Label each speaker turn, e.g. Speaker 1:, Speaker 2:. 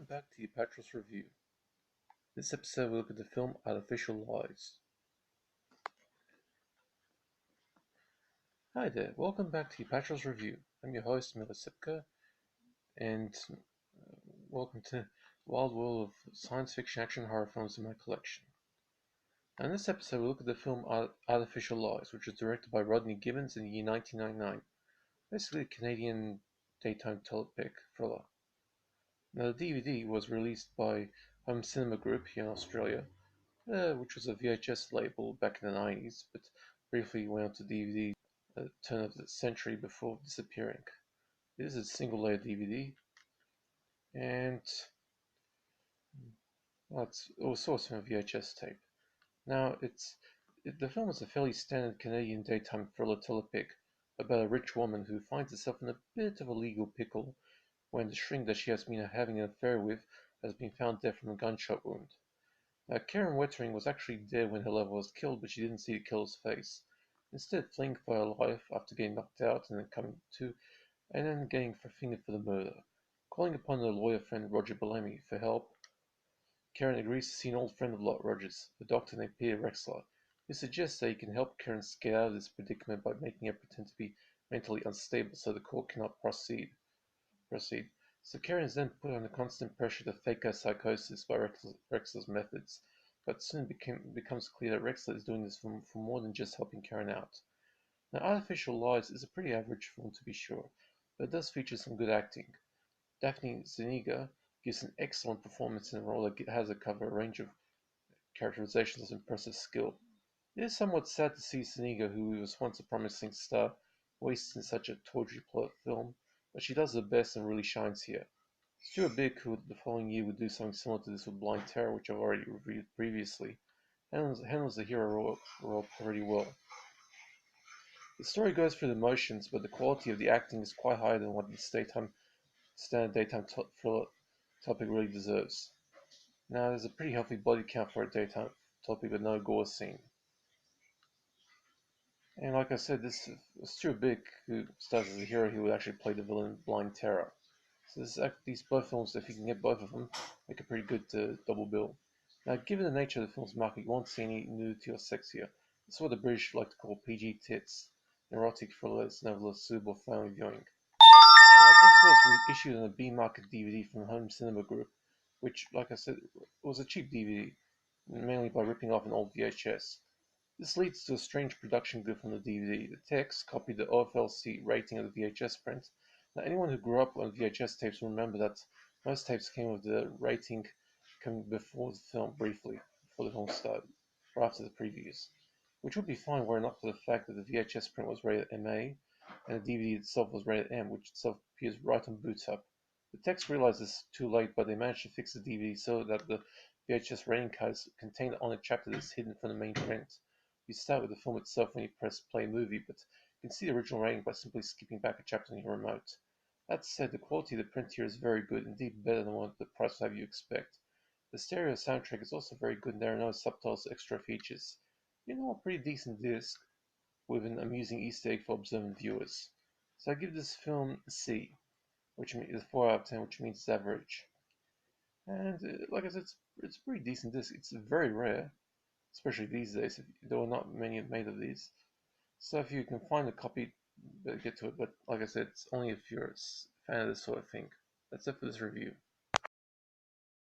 Speaker 1: Welcome back to Apatros Review. This episode we look at the film Artificial Lies. Hi there, welcome back to Apatros Review. I'm your host Mila Sipka, and welcome to the wild world of science fiction action horror films in my collection. Now in this episode we look at the film Artificial Lies, which was directed by Rodney Gibbons in the year 1999. Basically a Canadian daytime telepic thriller. Now, the DVD was released by Home Cinema Group here in Australia, which was a VHS label back in the 90s, but briefly went on to DVD at the turn of the century before disappearing. It is a single layer DVD, and it was sourced from a VHS tape. Now, the film is a fairly standard Canadian daytime thriller telepic about a rich woman who finds herself in a bit of a legal pickle when the shrink that she has been having an affair with has been found dead from a gunshot wound. Now, Karen Wettering was actually dead when her lover was killed, but she didn't see the killer's face. Instead, fleeing for her life after getting knocked out and then coming to, and then getting fingered for the murder. Calling upon her lawyer friend Roger Bellamy for help, Karen agrees to see an old friend of Roger's, a doctor named Peter Rexler, who suggests that he can help Karen get out of this predicament by making her pretend to be mentally unstable so the court cannot proceed. So Karen is then put under constant pressure to fake her psychosis by Rexler's methods, but soon becomes clear that Rexler is doing this for more than just helping Karen out. Now, Artificial Lies is a pretty average film to be sure, but it does feature some good acting. Daphne Zuniga gives an excellent performance in a role that has her cover a range of characterizations of impressive skill. It is somewhat sad to see Zuniga, who was once a promising star, wasted in such a tawdry plot film, but she does her best and really shines here. Stuart Bick, who the following year would do something similar to this with Blind Terror, which I've already reviewed previously, handles the hero role pretty well. The story goes through the motions, but the quality of the acting is quite higher than what the standard daytime thriller topic really deserves. Now, there's a pretty healthy body count for a daytime topic, but no gore scene. And like I said, this Stuart Bick, who stars as a hero, he would actually play the villain in Blind Terror. So these both films, if you can get both of them, make a pretty good double bill. Now, given the nature of the film's market, you won't see any nudity or sex here. This is what the British like to call PG tits, erotic thrillers, nevertheless suitable for family viewing. Now, this was issued on a B-market DVD from the Home Cinema Group, which, like I said, was a cheap DVD, mainly by ripping off an old VHS. This leads to a strange production glitch on the DVD. The text copied the OFLC rating of the VHS print. Now, anyone who grew up on VHS tapes will remember that most tapes came with the rating coming before the film, briefly, before the film started, or after the previews, which would be fine were it not for the fact that the VHS print was rated MA, and the DVD itself was rated M, which itself appears right on boot up. The text realized this too late, but they managed to fix the DVD so that the VHS rating cards contained on a chapter that's hidden from the main print. You start with the film itself when you press play movie, but you can see the original rating by simply skipping back a chapter on your remote. That said, the quality of the print here is very good, indeed better than what the price tag you expect. The stereo soundtrack is also very good and there are no subtitles or extra features. You know, a pretty decent disc with an amusing Easter egg for observant viewers. So I give this film a C, which is 4 out of 10, which means it's average. And like I said, it's a pretty decent disc. It's very rare, especially these days. There are not many made of these. So if you can find a copy, better get to it. But like I said, it's only if you're a fan of this sort of thing. That's it for this review.